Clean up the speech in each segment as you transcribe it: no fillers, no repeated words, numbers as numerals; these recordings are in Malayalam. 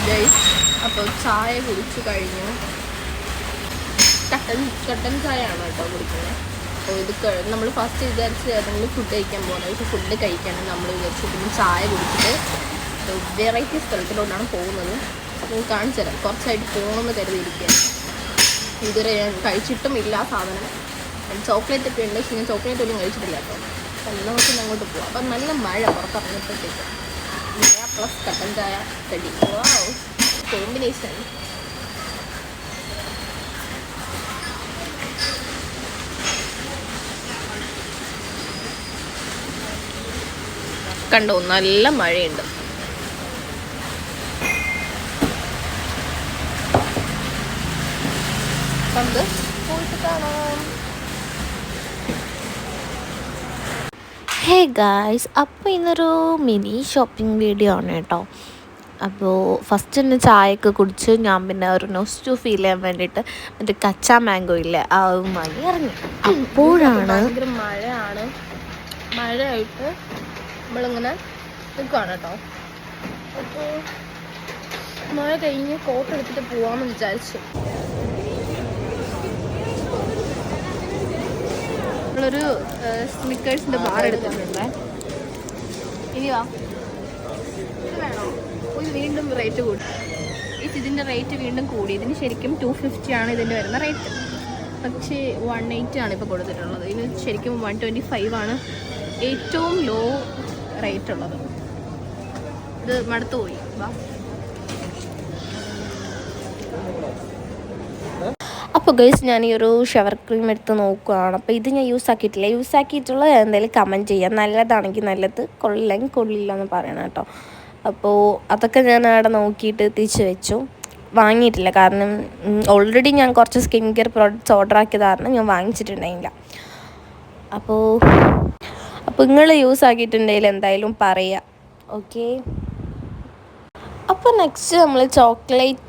ഗൈസ്, അപ്പോൾ ചായ കുടിച്ചു കഴിഞ്ഞു. കട്ടൻ ചായയാണ് കേട്ടോ കുടിക്കുന്നത്. അപ്പോൾ ഇത് നമ്മൾ ഫസ്റ്റ് വിചാരിച്ച് ഏതെങ്കിലും ഫുഡ് കഴിക്കാൻ പോകുന്നത്. പക്ഷേ ഫുഡ് കഴിക്കാനും നമ്മൾ വിചാരിച്ചു പിന്നെ ചായ കുടിച്ചിട്ട് വെറൈറ്റി സ്ഥലത്തിലോട്ടാണ് പോകുന്നത്. അപ്പോൾ കാണിച്ചു തരാം. കുറച്ചായിട്ട് പോകണമെന്ന് കരുതിയിരിക്കുകയാണ്. ഇതുവരെ ഞാൻ കഴിച്ചിട്ടും ഇല്ല സാധനം. ചോക്ലേറ്റ് ഒക്കെ ഉണ്ട്, പക്ഷേ ഞാൻ ചോക്ലേറ്റ് ഒന്നും കഴിച്ചിട്ടില്ല കേട്ടോ. അപ്പം നമുക്ക് അങ്ങോട്ട് പോവാം. അപ്പം നല്ല മഴ പുറത്തിറങ്ങിയപ്പോഴത്തേക്ക് മഴ പ്ലസ് കട്ടൻ ചായ റെഡി. വാവ്, കോമ്പിനേഷൻ. കണ്ടോ, നല്ല മഴയുണ്ട്. നമുക്ക് പോയിട്ട് കാണാം. ഹേ ഗായ്സ്, അപ്പോൾ ഇന്നൊരു മിനി ഷോപ്പിംഗ് വീഡിയോ ആണ് കേട്ടോ. അപ്പോൾ ഫസ്റ്റ് തന്നെ ചായയൊക്കെ കുടിച്ച് ഞാൻ പിന്നെ ഒരു നൊസ്റ്റു ഫീൽ ചെയ്യാൻ വേണ്ടിയിട്ട് മറ്റേ കച്ചാ മാംഗോ ഇല്ലേ അതുമായി ഇറങ്ങി. അപ്പോഴാണ് ഭയങ്കര മഴയാണ്. മഴയായിട്ട് നമ്മളിങ്ങനെ നിൽക്കുകയാണ് കേട്ടോ. അപ്പോൾ മഴ കഴിഞ്ഞ് കോട്ട് എടുത്തിട്ട് പോവാമെന്ന് വിചാരിച്ചു. നമ്മളൊരു സ്നിക്കേഴ്സിൻ്റെ ബാർ എടുത്തിട്ടുണ്ട്. ഇനി വാ, ഇത് വേണോ? ഇത് വീണ്ടും റേറ്റ് കൂടി. ഇതിൻ്റെ റേറ്റ് വീണ്ടും കൂടി. ഇതിന് ശരിക്കും 250 ആണ് ഇതിൻ്റെ വരുന്ന റേറ്റ്. പക്ഷേ 180 ആണ് ഇപ്പോൾ കൊടുത്തിട്ടുള്ളത്. ഇതിന് ശരിക്കും 125 ആണ് ഏറ്റവും ലോ റേറ്റ് ഉള്ളത്. ഇത് മടുത്തു പോയി. വാ. അപ്പോൾ ഗൈസ്, ഞാൻ ഈ ഒരു ഷവർ ക്രീം എടുത്ത് നോക്കുകയാണ്. അപ്പോൾ ഇത് ഞാൻ യൂസ് ആക്കിയിട്ടുള്ളത് എന്തായാലും കമൻറ്റ് ചെയ്യാം. നല്ലതാണെങ്കിൽ നല്ലത്, കൊള്ളില്ലെങ്കിൽ കൊള്ളില്ല എന്ന് പറയണം കേട്ടോ. അപ്പോൾ അതൊക്കെ ഞാൻ അവിടെ നോക്കിയിട്ട് തിരിച്ച് വെച്ചു. വാങ്ങിയിട്ടില്ല, കാരണം ഓൾറെഡി ഞാൻ കുറച്ച് സ്കിൻ കെയർ പ്രോഡക്റ്റ്സ് ഓർഡർ ആക്കിയത് കാരണം ഞാൻ വാങ്ങിച്ചിട്ടുണ്ടായില്ല. അപ്പോൾ നിങ്ങൾ യൂസ് ആക്കിയിട്ടുണ്ടെങ്കിൽ എന്തായാലും പറയാം, ഓക്കെ. അപ്പോൾ നെക്സ്റ്റ് നമ്മൾ ചോക്ലേറ്റ്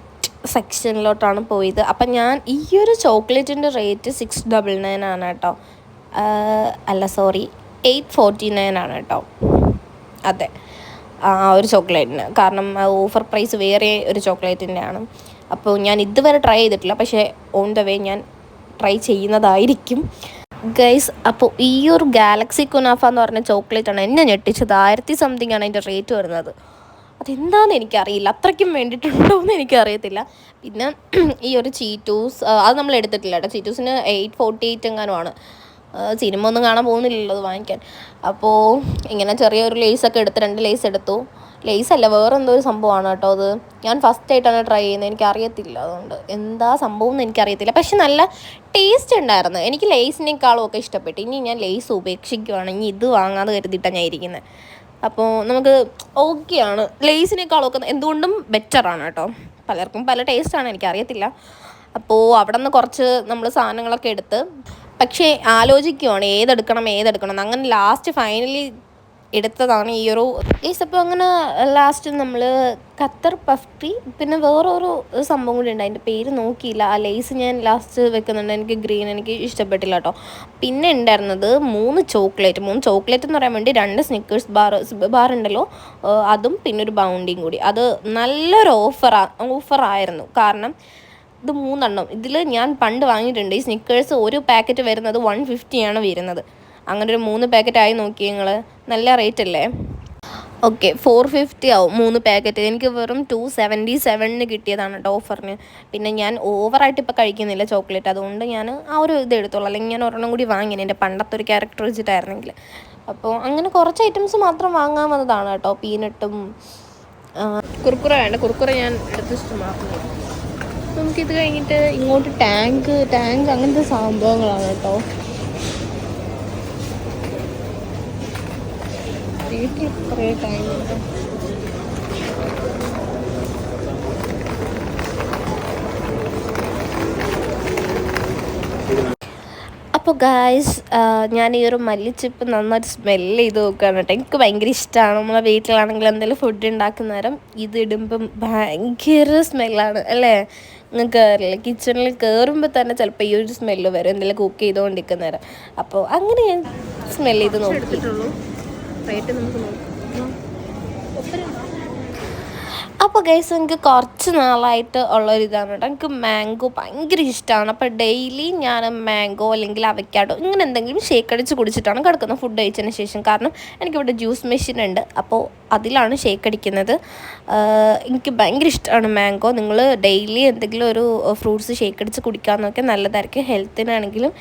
സെക്ഷനിലോട്ടാണ് പോയത്. അപ്പം ഞാൻ ഈ ഒരു ചോക്ലേറ്റിൻ്റെ റേറ്റ് 699 ആണ് കേട്ടോ. അല്ല സോറി, 849 ആണ് കേട്ടോ. അതെ, ആ ഒരു ചോക്ലേറ്റിന്. കാരണം ഓഫർ പ്രൈസ് വേറെ ഒരു ചോക്ലേറ്റിൻ്റെ ആണ്. അപ്പോൾ ഞാൻ ഇതുവരെ ട്രൈ ചെയ്തിട്ടില്ല, പക്ഷേ ഓൺ ദ വേ ഞാൻ ട്രൈ ചെയ്യുന്നതായിരിക്കും ഗൈസ്. അപ്പോൾ ഈ ഒരു ഗാലക്സി കുനാഫ എന്ന് പറഞ്ഞ ചോക്ലേറ്റാണ് എന്നെ ഞെട്ടിച്ചത്. 1000 സംതിങ് ആണ് അതിൻ്റെ റേറ്റ് വരുന്നത്. അതെന്താണെന്ന് എനിക്കറിയില്ല, അത്രയ്ക്കും വേണ്ടിയിട്ടുണ്ടോ എന്ന് എനിക്കറിയത്തില്ല. പിന്നെ ഈ ഒരു ചീറ്റൂസ് അത് നമ്മൾ എടുത്തിട്ടില്ല കേട്ടോ. ചീറ്റൂസിന് 848 എങ്ങാനുമാണ്. സിനിമ ഒന്നും കാണാൻ പോകുന്നില്ലല്ലോ അത് വാങ്ങിക്കാൻ. അപ്പോൾ ഇങ്ങനെ ചെറിയൊരു ലേസൊക്കെ എടുത്ത് 2 ലേസ് എടുത്തു. ലേസല്ല, വേറെ എന്തോ ഒരു സംഭവമാണ് കേട്ടോ. അത് ഞാൻ ഫസ്റ്റായിട്ടാണ് ട്രൈ ചെയ്യുന്നത്, എനിക്കറിയത്തില്ല. അതുകൊണ്ട് എന്താ സംഭവം എന്ന് എനിക്കറിയത്തില്ല. പക്ഷെ നല്ല ടേസ്റ്റ് ഉണ്ടായിരുന്നു. എനിക്ക് ലേസിനേക്കാളും ഒക്കെ ഇഷ്ടപ്പെട്ടു. ഇനി ഞാൻ ലേസ് ഉപേക്ഷിക്കുകയാണ്. ഇനി ഇത് വാങ്ങാതെ കരുതിയിട്ടാണ് ഞാൻ ഇരിക്കുന്നത്. അപ്പോൾ നമുക്ക് ഓക്കെയാണ്. ലേസിനേക്കാളൊക്കെ എന്തുകൊണ്ടും ബെറ്ററാണ് കേട്ടോ. പലർക്കും പല ടേസ്റ്റാണ്, എനിക്കറിയത്തില്ല. അപ്പോൾ അവിടെ നിന്ന് കുറച്ച് നമ്മൾ സാധനങ്ങളൊക്കെ എടുത്ത്, പക്ഷേ ആലോചിക്കുവാണ് ഏതെടുക്കണം. അങ്ങനെ ലാസ്റ്റ് ഫൈനലി എടുത്തതാണ് ഈ ഒരു കേസ്. അപ്പോൾ അങ്ങനെ ലാസ്റ്റ് നമ്മൾ ഖത്തർ പഫ്റ്റി, പിന്നെ വേറൊരു സംഭവം കൂടി ഉണ്ട്, അതിൻ്റെ പേര് നോക്കിയില്ല. ആ ലേസ് ഞാൻ ലാസ്റ്റ് വെക്കുന്നുണ്ട്. എനിക്ക് ഗ്രീൻ എനിക്ക് ഇഷ്ടപ്പെട്ടില്ല കേട്ടോ. പിന്നെ ഉണ്ടായിരുന്നത് 3 ചോക്ലേറ്റ് എന്ന് പറയാൻ വേണ്ടി 2 സ്നിക്കേഴ്സ് ബാർ ഉണ്ടല്ലോ, അതും പിന്നെ ഒരു ബൗണ്ടിയും കൂടി. അത് നല്ലൊരു ഓഫറായിരുന്നു. കാരണം ഇത് 3 എണ്ണം ഇതിൽ ഞാൻ പണ്ട് വാങ്ങിയിട്ടുണ്ട്. ഈ സ്നിക്കേഴ്സ് ഒരു പാക്കറ്റ് വരുന്നത് 150 ആണ് വരുന്നത്. അങ്ങനെ ഒരു 3 പാക്കറ്റ് ആയി നോക്കി നിങ്ങൾ, നല്ല റേറ്റ് അല്ലേ. ഓക്കെ, 450 ആവും 3 പാക്കറ്റ്. എനിക്ക് വെറും 277 കിട്ടിയതാണ് കേട്ടോ ഓഫറിന്. പിന്നെ ഞാൻ ഓവറായിട്ട് ഇപ്പോൾ കഴിക്കുന്നില്ല ചോക്ലേറ്റ്, അതുകൊണ്ട് ഞാൻ ആ ഒരു ഇത് എടുത്തോളൂ. അല്ലെങ്കിൽ ഞാൻ ഒരെണ്ണം കൂടി വാങ്ങിയത് എൻ്റെ പണ്ടത്തെ ഒരു ക്യാരക്ടർ വെച്ചിട്ടായിരുന്നെങ്കിൽ. അപ്പോൾ അങ്ങനെ കുറച്ച് ഐറ്റംസ് മാത്രം വാങ്ങാൻ വന്നതാണ് കേട്ടോ. പീനട്ടും കുർക്കുറ വേണ്ട, കുർക്കുറ ഞാൻ എടുത്ത് ഇഷ്ടമാക്കുന്നു. നമുക്കിത് കഴിഞ്ഞിട്ട് ഇങ്ങോട്ട് ടാങ്ക് അങ്ങനത്തെ സംഭവങ്ങളാണ് കേട്ടോ. വീട്ടിൽ കുറേ ടൈമുണ്ട്. അപ്പോൾ ഗായ്സ്, ഞാൻ ഈ ഒരു മല്ലിച്ചിപ്പ് നന്നായിട്ട് സ്മെല്ല് ചെയ്ത് നോക്കുകയാണ് കേട്ടോ. എനിക്ക് ഭയങ്കര ഇഷ്ടമാണ്. നമ്മളെ വീട്ടിലാണെങ്കിൽ എന്തെങ്കിലും ഫുഡ് ഉണ്ടാക്കുന്ന നേരം ഇതിടുമ്പം ഭയങ്കര സ്മെല്ലാണ് അല്ലേ. നിങ്ങൾക്ക് കയറില്ല, കിച്ചണിൽ കയറുമ്പോൾ തന്നെ ചിലപ്പോൾ ഈ ഒരു സ്മെല്ല് വരും എന്തെങ്കിലും കുക്ക് ചെയ്തുകൊണ്ടിരിക്കുന്ന നേരം. അപ്പോൾ അങ്ങനെ ഞാൻ സ്മെല്ല് ചെയ്ത് നോക്കിയിട്ടുള്ളൂ. റേറ്റ് നമുക്ക് നോക്കാം. അപ്പോൾ ഗൈസ് എനിക്ക് കുറച്ച് നാളായിട്ട് ഉള്ളൊരിതാണ് കേട്ടോ. എനിക്ക് മാംഗോ ഭയങ്കര ഇഷ്ടമാണ്. അപ്പോൾ ഡെയിലി ഞാൻ മാംഗോ അല്ലെങ്കിൽ അവക്കാഡോ ഇങ്ങനെ എന്തെങ്കിലും ഷേക്ക് അടിച്ച് കുടിച്ചിട്ടാണ് കിടക്കുന്നത് ഫുഡ് കഴിച്ചതിന് ശേഷം. കാരണം എനിക്കിവിടെ ജ്യൂസ് മെഷീൻ ഉണ്ട്, അപ്പോൾ അതിലാണ് ഷേക്ക് അടിക്കുന്നത്. എനിക്ക് ഭയങ്കര ഇഷ്ടമാണ് മാംഗോ. നിങ്ങൾ ഡെയിലി എന്തെങ്കിലും ഒരു ഫ്രൂട്ട്സ് ഷേക്ക് അടിച്ച് കുടിക്കാമെന്നൊക്കെ നല്ലതായിരിക്കും ഹെൽത്തിനാണെങ്കിലും,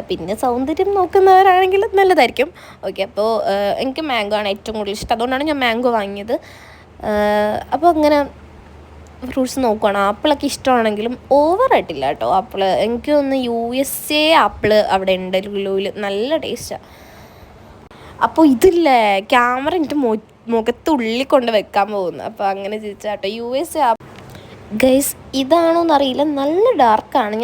പിന്നെ സൗന്ദര്യം നോക്കുന്നവരാണെങ്കിലും നല്ലതായിരിക്കും. ഓക്കെ, അപ്പോൾ എനിക്ക് മാംഗോ ആണ് ഏറ്റവും കൂടുതൽ ഇഷ്ടം. അതുകൊണ്ടാണ് ഞാൻ മാംഗോ വാങ്ങിയത്. അപ്പോൾ അങ്ങനെ ഫ്രൂട്ട്സ് നോക്കുകയാണ്. ആപ്പിളൊക്കെ ഇഷ്ടമാണെങ്കിലും ഓവറായിട്ടില്ല കേട്ടോ ആപ്പിൾ. എനിക്ക് തോന്നുന്നു USA ആപ്പിൾ അവിടെ ഉണ്ട് ലുലുവിൽ, നല്ല ടേസ്റ്റാണ്. അപ്പോൾ ഇതില്ലേ ക്യാമറ എൻ്റെ മുഖത്തുള്ളിൽ കൊണ്ട് വെക്കാൻ പോകുന്നു. അപ്പോൾ അങ്ങനെ ചോദിച്ചാൽ കേട്ടോ USA ഗൈസ് ഇതാണോന്നറിയില്ല, നല്ല ഡാർക്കാണ്.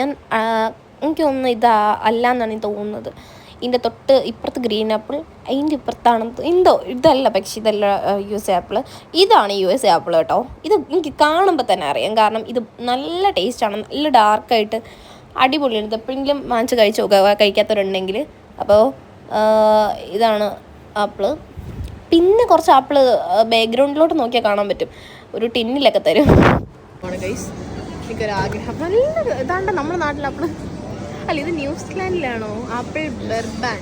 എനിക്ക് തോന്നുന്നു ഇതാ അല്ലാന്നാണ് തോന്നുന്നത്. ഇതിൻ്റെ തൊട്ട് ഇപ്പുറത്ത് ഗ്രീൻ ആപ്പിൾ, അതിൻ്റെ ഇപ്പുറത്താണെന്ന് എന്തോ ഇതല്ല, പക്ഷേ ഇതല്ല USA ആപ്പിൾ, ഇതാണ് USA ആപ്പിൾ കേട്ടോ. ഇത് എനിക്ക് കാണുമ്പോൾ തന്നെ അറിയാം, കാരണം ഇത് നല്ല ടേസ്റ്റാണ്, നല്ല ഡാർക്കായിട്ട് അടിപൊളിയാണ്. ഇത് എപ്പോഴെങ്കിലും വാങ്ങിച്ച് കഴിച്ച് നോക്കുക കഴിക്കാത്തവരുണ്ടെങ്കിൽ. അപ്പോൾ ഇതാണ് ആപ്പിള്. പിന്നെ കുറച്ച് ആപ്പിള് ബാക്ക്ഗ്രൗണ്ടിലോട്ട് നോക്കിയാൽ കാണാൻ പറ്റും, ഒരു ടിന്നിലൊക്കെ തരും. എനിക്കൊരാഗ്രഹം നല്ല ഇതാണ്ട് നമ്മുടെ നാട്ടിൽ ആപ്പിള് അല്ല, ഇത് ന്യൂസിലാൻഡിലാണോ ആപ്പിൾ ബെർബാൻ?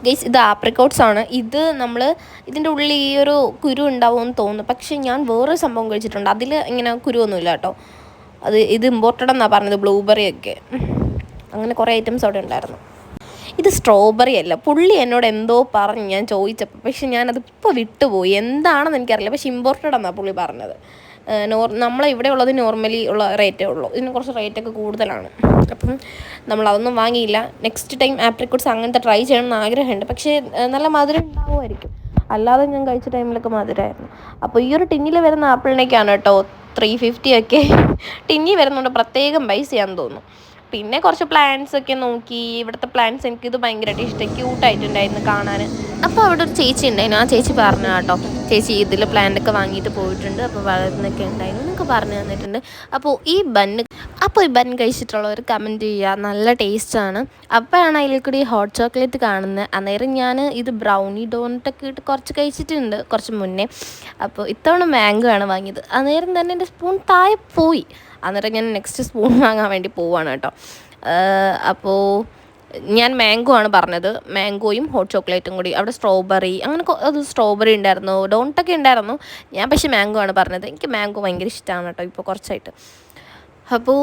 ഗൈസ് ഇത് ആപ്രിക്കോട്ട്സ് ആണ്. ഇത് നമ്മൾ ഇതിൻ്റെ ഉള്ളിൽ ഈ ഒരു കുരു ഉണ്ടാവുമെന്ന് തോന്നുന്നു, പക്ഷേ ഞാൻ വേറൊരു സംഭവം കഴിച്ചിട്ടുണ്ട്, അതിൽ ഇങ്ങനെ കുരുവൊന്നുമില്ല കേട്ടോ. ഇത് ഇമ്പോർട്ടഡ് എന്നാണ് പറഞ്ഞത്, ബ്ലൂബെറി ഒക്കെ, അങ്ങനെ കുറേ ഐറ്റംസ് അവിടെ ഉണ്ടായിരുന്നു. ഇത് സ്ട്രോബെറി അല്ല, പുള്ളി എന്നോട് എന്തോ പറഞ്ഞു ഞാൻ ചോദിച്ചപ്പോൾ, പക്ഷെ ഞാനതിപ്പോൾ വിട്ടുപോയി, എന്താണെന്ന് എനിക്കറിയില്ല. പക്ഷെ ഇമ്പോർട്ടഡ് എന്നാണ് പുള്ളി പറഞ്ഞത്. നമ്മളെ ഇവിടെ ഉള്ളത് നോർമലി ഉള്ള റേറ്റേ ഉള്ളൂ, ഇതിന് കുറച്ച് റേറ്റൊക്കെ കൂടുതലാണ്. അപ്പം നമ്മളതൊന്നും വാങ്ങിയില്ല. നെക്സ്റ്റ് ടൈം ആപ്രിക്കോട്ട്സ് അങ്ങനത്തെ ട്രൈ ചെയ്യണമെന്ന് ആഗ്രഹമുണ്ട്, പക്ഷേ നല്ല മധുരം ഉണ്ടാവുമായിരിക്കും. അല്ലാതെ ഞാൻ കഴിച്ച ടൈമിലൊക്കെ മധുരമായിരുന്നു. അപ്പോൾ ഈ ഒരു ടിന്നിൽ വരുന്ന ആപ്പിളിനൊക്കെയാണ് കേട്ടോ 350 ഒക്കെ ടിന്നി വരുന്നുണ്ട്, പ്രത്യേകം പൈസയാണെന്ന് തോന്നുന്നു. പിന്നെ കുറച്ച് പ്ലാന്റ്സ് ഒക്കെ നോക്കി. ഇവിടുത്തെ പ്ലാന്റ്സ് എനിക്കിത് ഭയങ്കരമായിട്ട് ഇഷ്ടം, ക്യൂട്ടായിട്ടുണ്ടായിരുന്നു കാണാൻ. അപ്പോൾ അവിടെ ഒരു ചേച്ചി ഉണ്ടായിരുന്നു, ആ ചേച്ചി പറഞ്ഞു കേട്ടോ, ചേച്ചി ഇതിൽ പ്ലാന്റൊക്കെ വാങ്ങിയിട്ട് പോയിട്ടുണ്ട്, അപ്പോൾ വളർന്നൊക്കെ ഉണ്ടായിരുന്നു എന്നൊക്കെ പറഞ്ഞു തന്നിട്ടുണ്ട്. അപ്പോൾ ഈ ബൺ കഴിച്ചിട്ടുള്ളവർ കമൻറ്റ് ചെയ്യുക, നല്ല ടേസ്റ്റാണ്. അപ്പോഴാണ് അതിൽ കൂടി ഹോട്ട് ചോക്ലേറ്റ് കാണുന്നത്. അന്നേരം ഞാൻ ഇത് ബ്രൗണി ഡോണറ്റൊക്കെ ഇട്ട് കുറച്ച് കഴിച്ചിട്ടുണ്ട് കുറച്ച് മുന്നേ. അപ്പോൾ ഇത്തവണ മാംഗോ ആണ് വാങ്ങിയത്. അന്നേരം തന്നെ എൻ്റെ സ്പൂൺ താഴെ പോയി. അന്നേരം ഞാൻ നെക്സ്റ്റ് സ്പൂൺ വാങ്ങാൻ വേണ്ടി പോവാണ് കേട്ടോ. അപ്പോൾ ഞാൻ മാംഗോ ആണ് പറഞ്ഞത്, മാംഗോയും ഹോട്ട് ചോക്ലേറ്റും കൂടി. അവിടെ സ്ട്രോബെറി, അങ്ങനെ അത് സ്ട്രോബെറി ഉണ്ടായിരുന്നു, ഡോണറ്റൊക്കെ ഉണ്ടായിരുന്നു. ഞാൻ പക്ഷേ മാംഗോ ആണ് പറഞ്ഞത്. എനിക്ക് മാംഗോ ഭയങ്കര ഇഷ്ടമാണ് കേട്ടോ ഇപ്പോൾ കുറച്ചായിട്ട്. അപ്പോൾ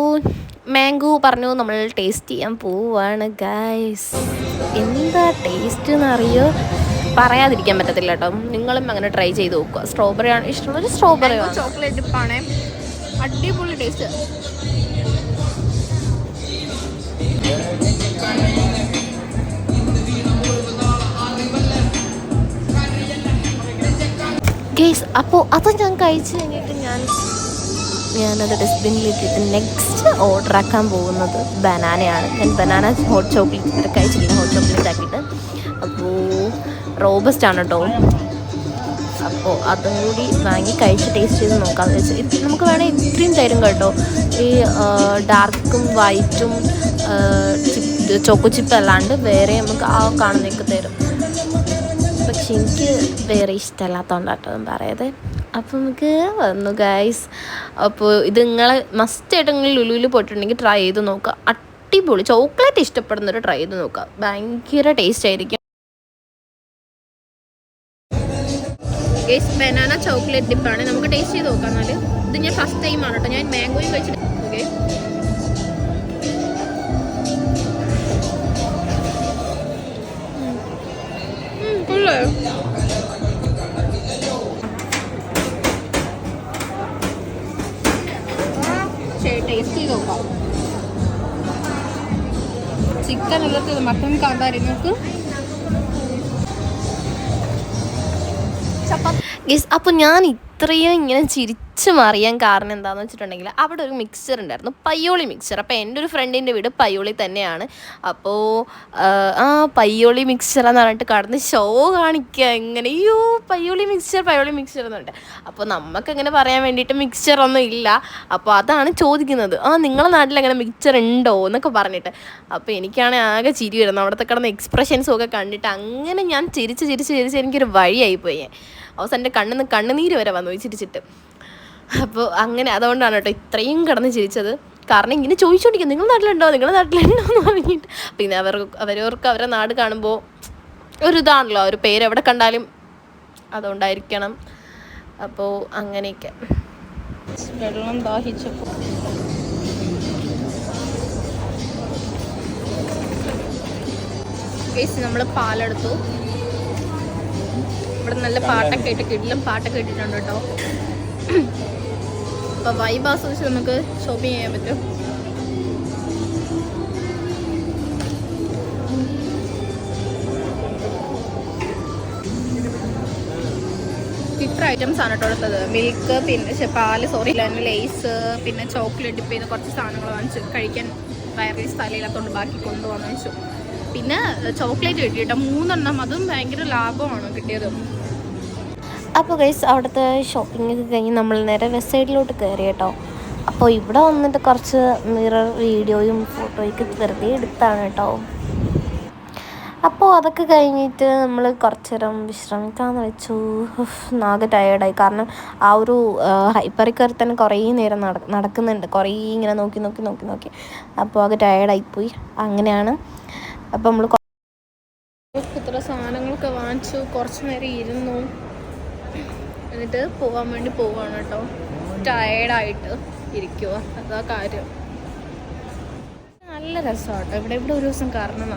മാംഗോ പറഞ്ഞു, നമ്മൾ ടേസ്റ്റ് ചെയ്യാൻ പോവാണ് ഗൈസ്. എന്താ ടേസ്റ്റ് എന്നറിയോ, പറയാതിരിക്കാൻ പറ്റത്തില്ല കേട്ടോ. നിങ്ങളും അങ്ങനെ ട്രൈ ചെയ്ത് നോക്കുക. സ്ട്രോബെറി ആണ് ഇഷ്ടമുള്ളത്, സ്ട്രോബെറി ചോക്ലേറ്റ് ഡിപ്പാണ്, അടിപൊളി ടേസ്റ്റ്. ഗൈസ് അപ്പോൾ അത് ഞാൻ കഴിച്ച് കഴിഞ്ഞിട്ട് ഞാനത് ഡസ്റ്റ്ബിന്നിലിട്ടിട്ട് നെക്സ്റ്റ് ഓർഡർ ആക്കാൻ പോകുന്നത് ബനാനയാണ്. ഞാൻ ബനാന ഹോട്ട് ചോക്ലേറ്റ് കഴിച്ചിട്ടില്ല, ഹോട്ട് ചോക്ലേറ്റ് ആക്കിയിട്ട്. അപ്പോൾ റോബസ്റ്റ് ആണ് കേട്ടോ. അപ്പോൾ അതും കൂടി വാങ്ങി കഴിച്ച് ടേസ്റ്റ് ചെയ്ത് നോക്കാമെന്ന് വെച്ചാൽ നമുക്ക് വേണമെങ്കിൽ ഇത്രയും തരും കേട്ടോ. ഈ ഡാർക്കും വൈറ്റും ചോക്കോ ചിപ്പ് അല്ലാണ്ട് വേറെ നമുക്ക് ആ കാണുന്നതൊക്കെ തരും. പക്ഷെ എനിക്ക് വേറെ ഇഷ്ടമല്ലാത്തതുകൊണ്ടാട്ടോ ഞാൻ പറയത്. അപ്പോൾ നമുക്ക് വന്നു ഗൈസ്. അപ്പോൾ ഇത് നിങ്ങൾ മസ്റ്റായിട്ട് നിങ്ങൾ ലുലുവിൽ പോയിട്ടുണ്ടെങ്കിൽ ട്രൈ ചെയ്ത് നോക്കുക, അടിപൊളി. ചോക്ലേറ്റ് ഇഷ്ടപ്പെടുന്നവർ ട്രൈ ചെയ്ത് നോക്കുക, ഭയങ്കര ടേസ്റ്റ് ആയിരിക്കും. ബനാന ചോക്ലേറ്റ് ഡിപ്പാണ്, നമുക്ക് ടേസ്റ്റ് ചെയ്ത് നോക്കാം. എന്നാൽ ഇത് ഞാൻ ഫസ്റ്റ് ടൈം ആണ് കേട്ടോ, ഞാൻ മാംഗോയും കഴിച്ചിട്ട്. ഓക്കെ, ടേസ്റ്റ് ചെയ്ത് നോക്കാം. ചിക്കൻ ഉള്ളത് മട്ടൺ കാന്താരി നോക്ക്. ഗൈസ് അപ്പോൾ ഞാൻ ഇത്രയും ഇങ്ങനെ ചിരിച്ച് തിരിച്ചു മറിയാൻ കാരണം എന്താണെന്ന് വെച്ചിട്ടുണ്ടെങ്കിൽ അവിടെ ഒരു മിക്സർ ഉണ്ടായിരുന്നു, പയ്യോളി മിക്സർ. അപ്പോൾ എൻ്റെ ഒരു ഫ്രണ്ടിൻ്റെ വീട് പയ്യോളി തന്നെയാണ്. അപ്പോൾ ആ പയ്യോളി മിക്സർ എന്ന് പറഞ്ഞിട്ട് കടന്ന് ഷോ കാണിക്കുക എങ്ങനെ, അയ്യോ പയ്യോളി മിക്സർ എന്ന് പറഞ്ഞിട്ട്. അപ്പോൾ നമുക്കങ്ങനെ പറയാൻ വേണ്ടിയിട്ട് മിക്സറൊന്നും ഇല്ല. അപ്പോൾ അതാണ് ചോദിക്കുന്നത്, നിങ്ങളുടെ നാട്ടിൽ അങ്ങനെ മിക്സർ ഉണ്ടോ എന്നൊക്കെ പറഞ്ഞിട്ട്. അപ്പോൾ എനിക്കാണെങ്കിൽ ആകെ ചിരി വരുന്നു അവിടുത്തെ കിടന്ന എക്സ്പ്രഷൻസും ഒക്കെ കണ്ടിട്ട്. അങ്ങനെ ഞാൻ ചിരിച്ച് എനിക്കൊരു വഴിയായിപ്പോയി. അവസാനം എൻ്റെ കണ്ണുനീര് വരെ വന്നു ചിരിച്ചിട്ട്. അപ്പോൾ അങ്ങനെ അതുകൊണ്ടാണ് കേട്ടോ ഇത്രയും കിടന്ന് ചിരിച്ചത്. കാരണം ഇങ്ങനെ ചോദിച്ചുകൊണ്ടിരിക്കും നിങ്ങളുടെ നാട്ടിലുണ്ടോ എന്ന് പറഞ്ഞിട്ട്. പിന്നെ അവരവർക്ക് അവരുടെ നാട് കാണുമ്പോൾ ഒരു ഇതാണല്ലോ, ഒരു പേര് എവിടെ കണ്ടാലും അതുകൊണ്ടായിരിക്കണം. അപ്പോൾ അങ്ങനെയൊക്കെ വെള്ളം ദാഹിച്ചപ്പോൾ നമ്മൾ പാലെടുത്തു. ഇവിടെ നല്ല പാട്ടൊക്കെ ഇട്ട് കിടിലും പാട്ടൊക്കെ ഇട്ടിട്ടുണ്ട് കേട്ടോ. അപ്പോൾ വൈബ് ആസ്വദിച്ച് നമുക്ക് ഷോപ്പിംഗ് ചെയ്യാൻ പറ്റും. ഇത്ര ഐറ്റംസ് ആണ് കേട്ടോ എടുത്തത്. മിൽക്ക്, പിന്നെ പാല്, ലേസ്, പിന്നെ ചോക്ലേറ്റ് ഡിപ്പ് ചെയ്ത് കുറച്ച് സാധനങ്ങൾ വാങ്ങിച്ചു. കഴിക്കാൻ വയറിൽ സ്ഥലമില്ലാത്തതുകൊണ്ട് ബാക്കി കൊണ്ടുപോകാൻ വെച്ചു. പിന്നെ ചോക്ലേറ്റ് കിട്ടി കേട്ടോ 3 എണ്ണം. അതും ഭയങ്കര ലാഭമാണ് കിട്ടിയത്. അപ്പോൾ ഗൈസ് അവിടുത്തെ ഷോപ്പിംഗ് ഒക്കെ കഴിഞ്ഞ് നമ്മൾ നേരെ വെസ്റ്റ് സൈഡിലോട്ട് കയറി കേട്ടോ. അപ്പോൾ ഇവിടെ വന്നിട്ട് കുറച്ച് മിറർ വീഡിയോയും ഫോട്ടോയൊക്കെ വെറുതെ എടുത്താണ് കേട്ടോ. അപ്പോൾ അതൊക്കെ കഴിഞ്ഞിട്ട് നമ്മൾ കുറച്ച് നേരം വിശ്രമിക്കാമെന്ന് വെച്ചു. ആകെ ടയേർഡായി. കാരണം ആ ഒരു ഹൈപ്പറിൽ കയറി തന്നെ കുറേ നേരം നടക്കുന്നുണ്ട്, കുറേ ഇങ്ങനെ നോക്കി. അപ്പോൾ ആകെ ടയേർഡായിപ്പോയി. അങ്ങനെയാണ്. അപ്പോൾ നമ്മൾ ഇത്ര സാധനങ്ങളൊക്കെ വാങ്ങിച്ചു, കുറച്ച് നേരം ഇരുന്നു, എന്നിട്ട് പോകാൻ വേണ്ടി പോവാണ് കേട്ടോ. ടയേർഡായിട്ട് ഇരിക്കുക, അതാ കാര്യം. നല്ല രസമാണ് കേട്ടോ ഇവിടെ ഒരു ദിവസം കാരണം